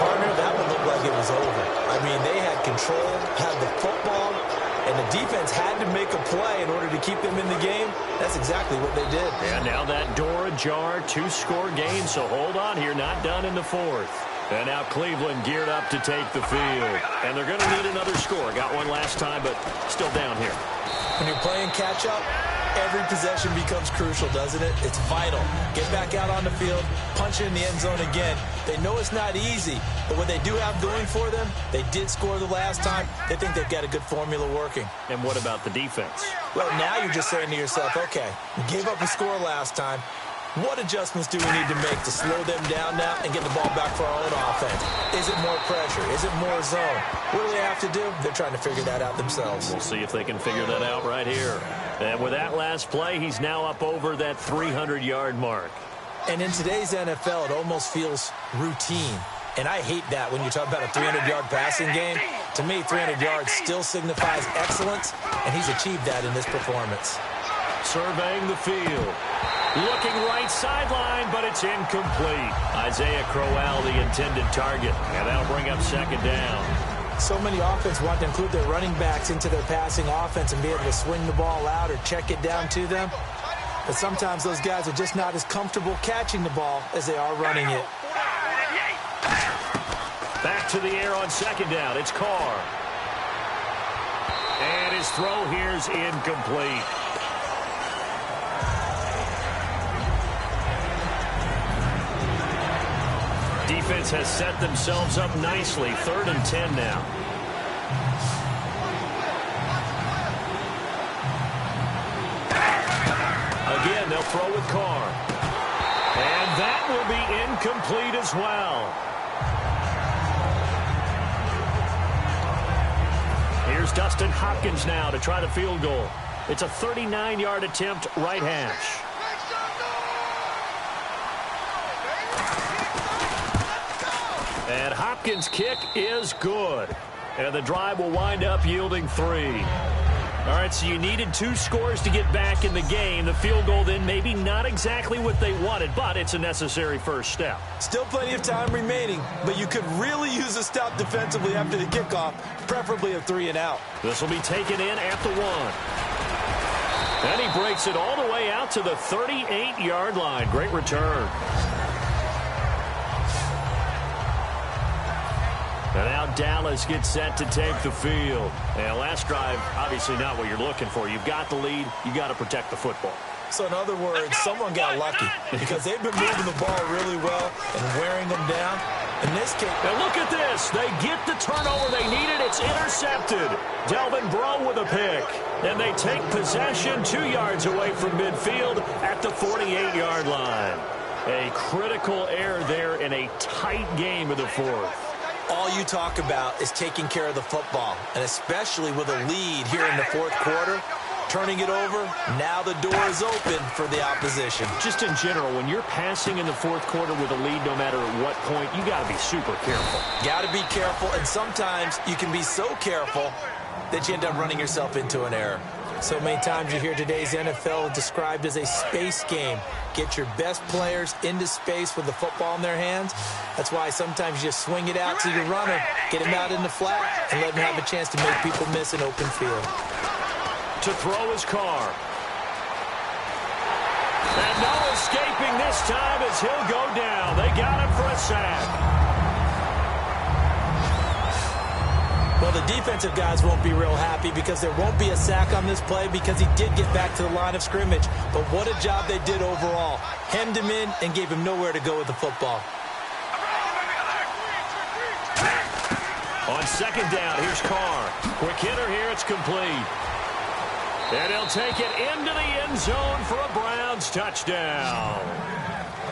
Partner, that would look like it was over. I mean, they had control, had the football, and the defense had to make a play in order to keep them in the game. That's exactly what they did. And now that door ajar, 2-score game, so hold on here, not done in the fourth. And now Cleveland geared up to take the field. And they're going to need another score. Got one last time, but still down here. When you're playing catch-up, every possession becomes crucial, doesn't it? It's vital. Get back out on the field, punch it in the end zone again. They know it's not easy, but what they do have going for them, they did score the last time. They think they've got a good formula working. And what about the defense? Well, now you're just saying to yourself, okay, we gave up a score last time. What adjustments do we need to make to slow them down now and get the ball back for our own offense? Is it more pressure? Is it more zone? What do they have to do? They're trying to figure that out themselves. We'll see if they can figure that out right here. And with that last play, he's now up over that 300-yard mark. And in today's NFL, it almost feels routine. And I hate that when you talk about a 300-yard passing game. To me, 300 yards still signifies excellence, and he's achieved that in this performance. Surveying the field. Looking right sideline, but it's incomplete. Isaiah Crowell, the intended target. And that'll bring up second down. So many offenses want to include their running backs into their passing offense and be able to swing the ball out or check it down to them. But sometimes those guys are just not as comfortable catching the ball as they are running it. Back to the air on second down. It's Carr. And his throw here's incomplete. Defense has set themselves up nicely. 3rd and 10 now. Again, they'll throw with Carr. And that will be incomplete as well. Here's Dustin Hopkins now to try the field goal. It's a 39-yard attempt, right hash. And Hopkins' kick is good. And the drive will wind up yielding 3. All right, so you needed 2 scores to get back in the game. The field goal then maybe not exactly what they wanted, but it's a necessary first step. Still plenty of time remaining, but you could really use a stop defensively after the kickoff, preferably a 3 and out. This will be taken in at the 1. And he breaks it all the way out to the 38-yard line. Great return. And now Dallas gets set to take the field. And last drive, obviously not what you're looking for. You've got the lead. You've got to protect the football. So in other words, someone got lucky because they've been moving the ball really well and wearing them down. In this case, and look at this. They get the turnover they needed. It's intercepted. Delvin Breaux with a pick. And they take possession 2 yards away from midfield at the 48-yard line. A critical error there in a tight game of the fourth. All you talk about is taking care of the football, and especially with a lead here in the fourth quarter, turning it over, now the door is open for the opposition. Just in general, when you're passing in the fourth quarter with a lead, no matter at what point, you got to be super careful. Got to be careful, and sometimes you can be so careful that you end up running yourself into an error. So many times you hear today's NFL described as a space game. Get your best players into space with the football in their hands. That's why sometimes you just swing it out to your runner, get him out in the flat, and let him have a chance to make people miss an open field. To throw his car. And no escaping this time as he'll go down. They got him for a sack. Well, the defensive guys won't be real happy because there won't be a sack on this play because he did get back to the line of scrimmage. But what a job they did overall. Hemmed him in and gave him nowhere to go with the football. On second down, here's Carr. Quick hitter here, it's complete. And he'll take it into the end zone for a Browns touchdown.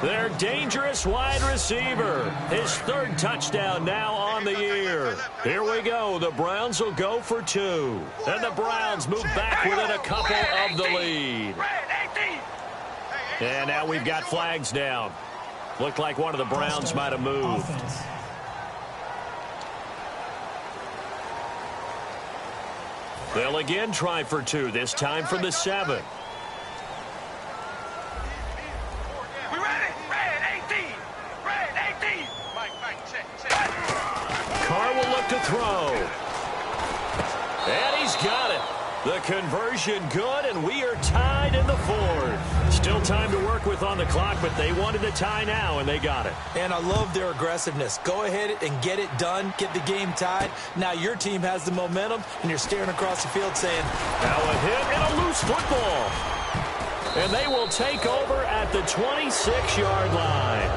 Their dangerous wide receiver. His third touchdown now on the year. Here we go. The Browns will go for 2. And the Browns move back within a couple of the lead. And now we've got flags down. Looked like one of the Browns might have moved. They'll again try for 2, this time from the 7. Carr will look to throw. And he's got it. The conversion good, and we are tied in the 4th. Still time to work with on the clock, but they wanted the tie now, and they got it. And I love their aggressiveness. Go ahead and get it done. Get the game tied. Now your team has the momentum, and you're staring across the field saying, now a hit and a loose football. And they will take over at the 26-yard line.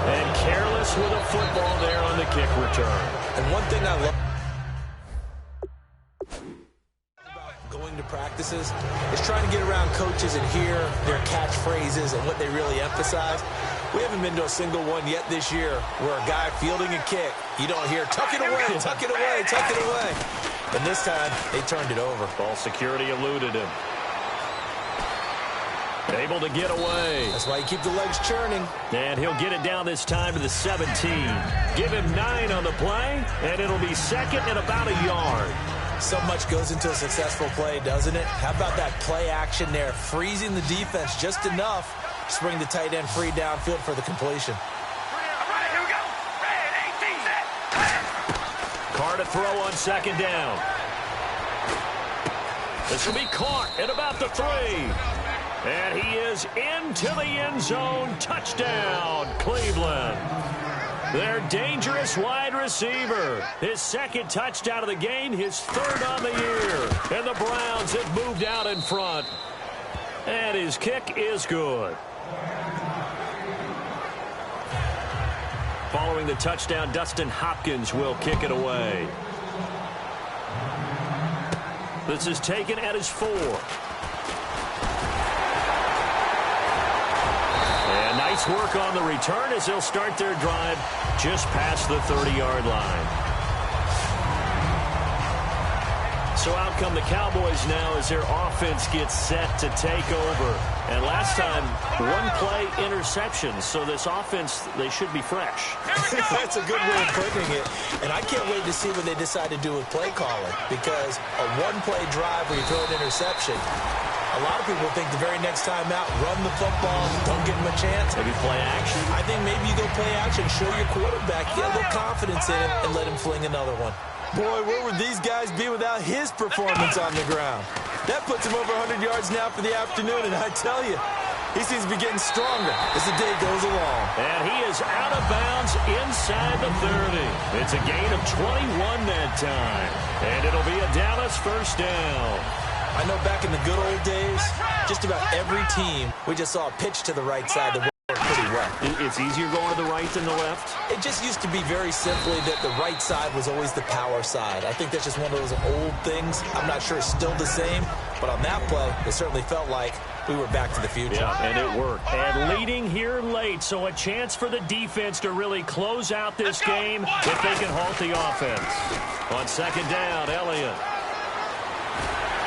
And careless with a football there on the kick return. And one thing I love about going to practices is trying to get around coaches and hear their catchphrases and what they really emphasize. We haven't been to a single one yet this year where a guy fielding a kick, you don't hear, tuck it away, tuck it away, tuck it away. And this time, they turned it over. Ball security eluded him. Able to get away. That's why you keep the legs churning. And he'll get it down this time to the 17. Give him 9 on the play, and it'll be second and about a yard. So much goes into a successful play, doesn't it? How about that play action there, freezing the defense just enough to bring the tight end free downfield for the completion. Carr to throw on second down. This will be caught at about the 3. And he is into the end zone. Touchdown, Cleveland. Their dangerous wide receiver. His second touchdown of the game, his 3rd on the year. And the Browns have moved out in front. And his kick is good. Following the touchdown, Dustin Hopkins will kick it away. This is taken at his 4. And nice work on the return as they'll start their drive just past the 30-yard line. So out come the Cowboys now as their offense gets set to take over. And last time, 1-play interception. So this offense, they should be fresh. That's a good way of putting it. And I can't wait to see what they decide to do with play calling. Because a 1-play drive where you throw an interception, a lot of people think the very next time out, run the football, don't give him a chance. Maybe play action. I think maybe you go play action, show your quarterback, get a little confidence in him, and let him fling another one. Boy, where would these guys be without his performance on the ground? That puts him over 100 yards now for the afternoon, and I tell you, he seems to be getting stronger as the day goes along. And he is out of bounds inside the 30. It's a gain of 21 that time. And it'll be a Dallas first down. I know back in the good old days, just about every team, we just saw a pitch to the right side that worked pretty well. It's easier going to the right than the left? It just used to be very simply that the right side was always the power side. I think that's just one of those old things. I'm not sure it's still the same, but on that play, it certainly felt like we were back to the future. Yeah, and it worked. And leading here late, so a chance for the defense to really close out this game if they can halt the offense. On second down, Elliott.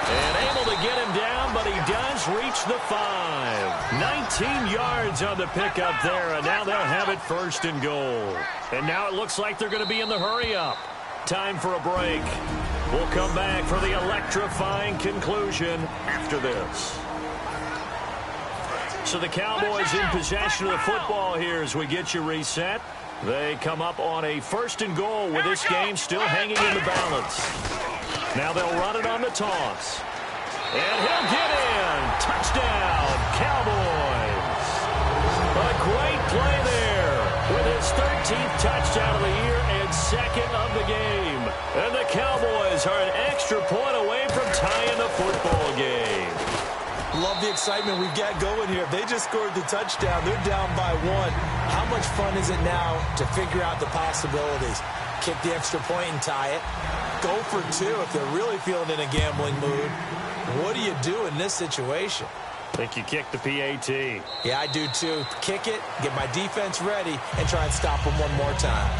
And able to get him down, but he does reach the 5. 19 yards on the pickup there, and now they'll have it first and goal. And now it looks like they're going to be in the hurry-up. Time for a break. We'll come back for the electrifying conclusion after this. So the Cowboys in possession of the football here as we get you reset. They come up on a 1st and goal with this game still hanging in the balance. Now they'll run it on the toss. And he'll get in. Touchdown, Cowboys. A great play there with his 13th touchdown of the year and 2nd of the game. And the Cowboys are an extra point away from tying the football game. Love the excitement we've got going here. If they just scored the touchdown, they're down by 1. How much fun is it now to figure out the possibilities? Kick the extra point and tie it. Go for 2 if they're really feeling in a gambling mood. What do you do in this situation? I think you kick the PAT. Yeah, I do too. Kick it, get my defense ready, and try and stop them one more time.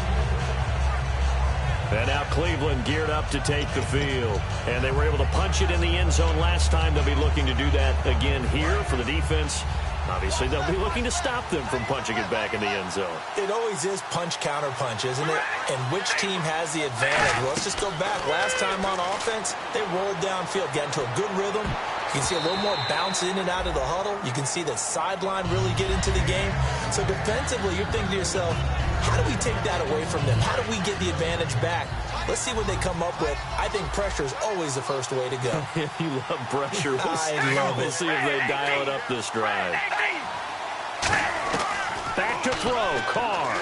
And now Cleveland geared up to take the field. And they were able to punch it in the end zone last time. They'll be looking to do that again here for the defense. Obviously, they'll be looking to stop them from punching it back in the end zone. It always is punch-counter-punch, isn't it? And which team has the advantage? Well, let's just go back. Last time on offense, they rolled downfield, got into a good rhythm. You can see a little more bounce in and out of the huddle. You can see the sideline really get into the game. So defensively, you're thinking to yourself, how do we take that away from them? How do we get the advantage back? Let's see what they come up with. I think pressure is always the first way to go. You love pressure. I love it. We'll see if they dial it up this drive. Back to throw. Carr.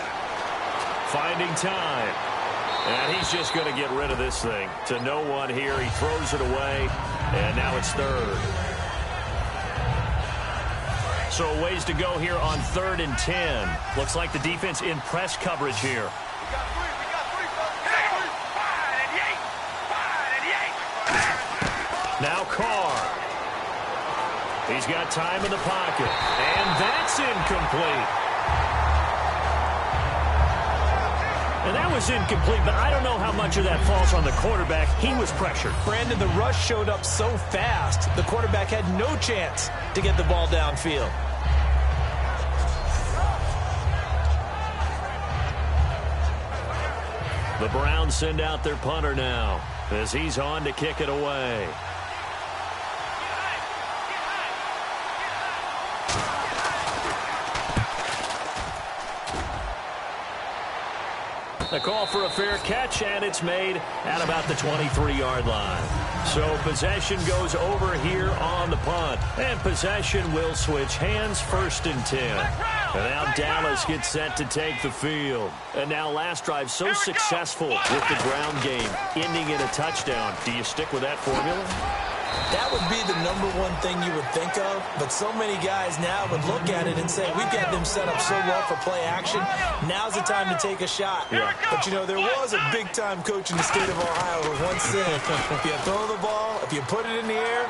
Finding time. And he's just going to get rid of this thing. To no one here. He throws it away. And now it's 3rd. So a ways to go here on 3rd and 10. Looks like the defense in press coverage here. Now Carr. He's got time in the pocket. And that's incomplete. And that was incomplete, but I don't know how much of that falls on the quarterback. He was pressured. Brandon, the rush showed up so fast, the quarterback had no chance to get the ball downfield. The Browns send out their punter now as he's on to kick it away. A call for a fair catch, and it's made at about the 23-yard line. So possession goes over here on the punt. And possession will switch hands, 1st and 10. And now Dallas gets set to take the field. And now last drive so successful with the ground game, ending in a touchdown. Do you stick with that formula? That would be the #1 thing you would think of, but so many guys now would look at it and say, we've got them set up so well for play action, now's the time to take a shot. Yeah. But, you know, there was a big-time coach in the state of Ohio who once said, if you throw the ball, if you put it in the air,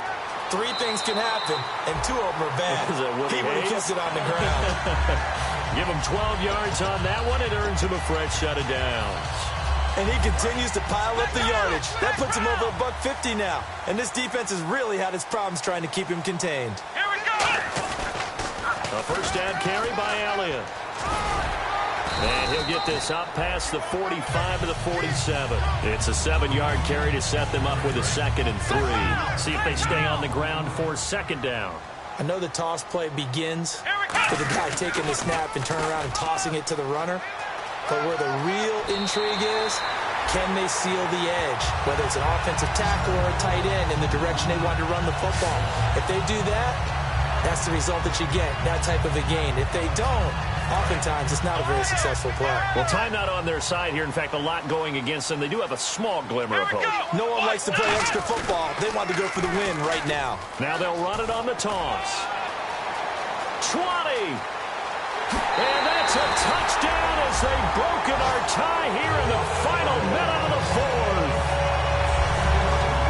3 things can happen, and 2 of them are bad. He would have kept it on the ground. Give him 12 yards on that one. It earns him a fresh set of downs. And he continues to pile up the yardage. That puts him over $150 now. And this defense has really had its problems trying to keep him contained. Here we go! A first down carry by Elliott. And he'll get this up past the 45 to the 47. It's a 7-yard carry to set them up with a 2nd and 3. See if they stay on the ground for 2nd down. I know the toss play begins with the guy taking the snap and turn around and tossing it to the runner. But where the real intrigue is, can they seal the edge? Whether it's an offensive tackle or a tight end in the direction they want to run the football. If they do that, that's the result that you get, that type of a gain. If they don't, oftentimes it's not a very successful play. Well, time not on their side here. In fact, a lot going against them. They do have a small glimmer of hope. No one likes to play extra football. They want to go for the win right now. Now they'll run it on the toss. 20. And that's a touchdown as they've broken our tie here in the final minute of the 4th.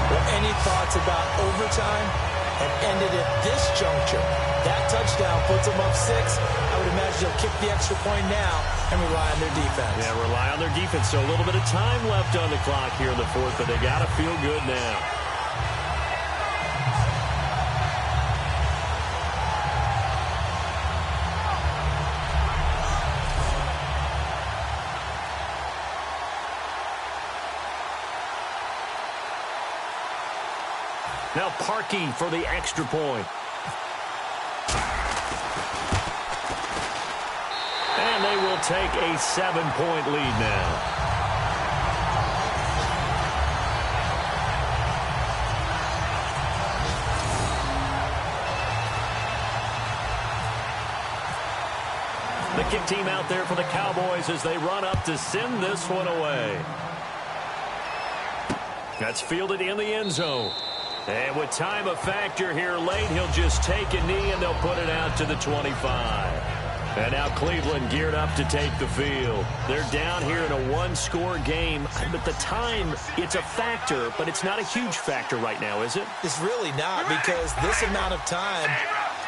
Well, any thoughts about overtime have ended at this juncture? That touchdown puts them up 6. I would imagine they'll kick the extra point now and rely on their defense. Yeah, rely on their defense. So a little bit of time left on the clock here in the 4th, but they got to feel good now. Now Parkey for the extra point. And they will take a 7-point lead now. The kick team out there for the Cowboys as they run up to send this one away. That's fielded in the end zone. And with time a factor here late, he'll just take a knee and they'll put it out to the 25. And now Cleveland geared up to take the field. They're down here in a one-score game. But the time, it's a factor, but it's not a huge factor right now, is it? It's really not, because this amount of time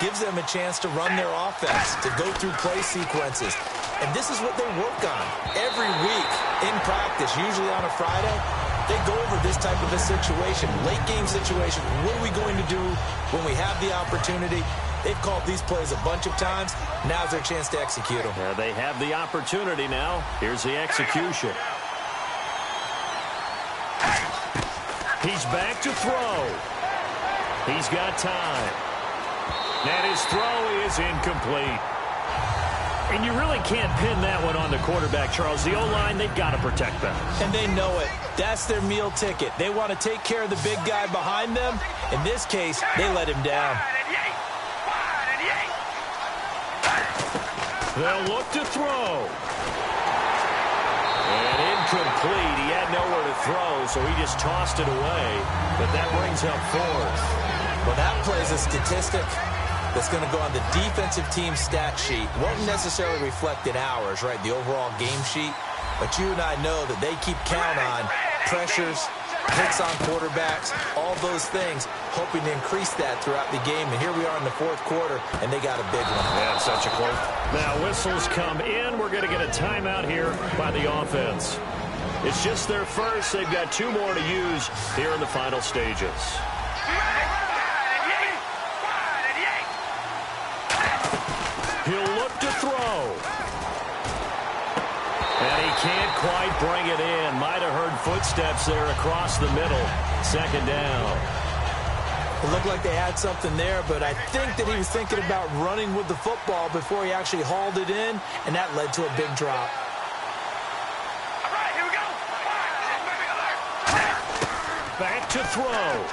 gives them a chance to run their offense, to go through play sequences. And this is what they work on every week in practice, usually on a Friday. They go over this type of a situation, late game situation. What are we going to do when we have the opportunity? They've called these plays a bunch of times. Now's their chance to execute them. Yeah, they have the opportunity now. Here's the execution. He's back to throw. He's got time. And his throw is incomplete. And you really can't pin that one on the quarterback, Charles. The O-line, they've got to protect them. And they know it. That's their meal ticket. They want to take care of the big guy behind them. In this case, they let him down. They'll look to throw. And incomplete. He had nowhere to throw, so he just tossed it away. But that brings up fourth. Well, that plays a statistic that's going to go on the defensive team stat sheet. Won't necessarily reflect in ours, right, the overall game sheet. But you and I know that they keep count on pressures, hits on quarterbacks, all those things, hoping to increase that throughout the game. And here we are in the fourth quarter, and they got a big one. Yeah, it's such a close. Now whistles come in. We're going to get a timeout here by the offense. It's just their first. They've got 2 more to use here in the final stages. He'll look to throw. And he can't quite bring it in. Might have heard footsteps there across the middle. Second down. It looked like they had something there, but I think that he was thinking about running with the football before he actually hauled it in, and that led to a big drop. All right, here we go. Back to throw.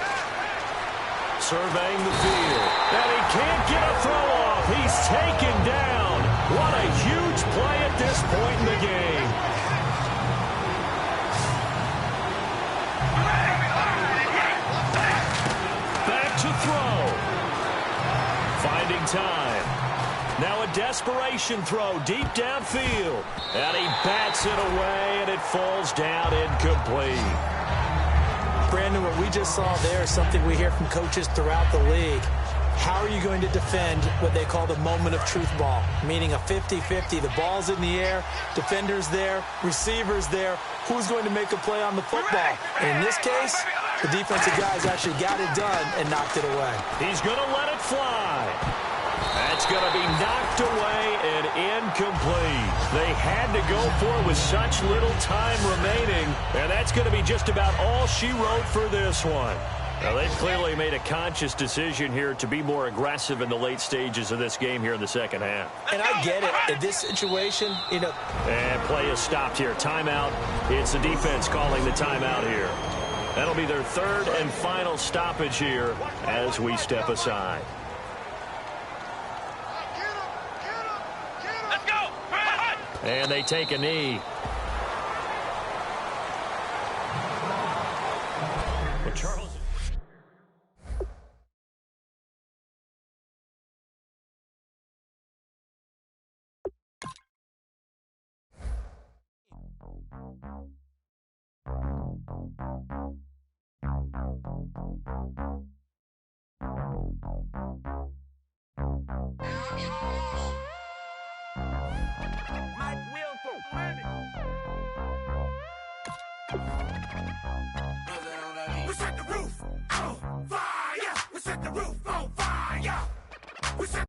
Surveying the field. And he can't get a throw off. He's taken down. What a huge play at this point in the game. Back to throw. Finding time. Now a desperation throw deep downfield. And he bats it away, and it falls down incomplete. Brandon, what we just saw there is something we hear from coaches throughout the league. How are you going to defend what they call the moment of truth ball, meaning a 50-50? The ball's in the air, defenders there, receivers there. Who's going to make a play on the football? And in this case, the defensive guys actually got it done and knocked it away. He's going to let it fly. That's going to be knocked away and incomplete. They had to go for it with such little time remaining, and that's going to be just about all she wrote for this one. Now, they've clearly made a conscious decision here to be more aggressive in the late stages of this game here in the second half. And I get it. In this situation, you know. And play is stopped here. Timeout. It's the defense calling the timeout here. That'll be their third and final stoppage here as we step aside. Let's go. And they take a knee. Well, Charles. We set the roof on fire. We set the roof on fire. We set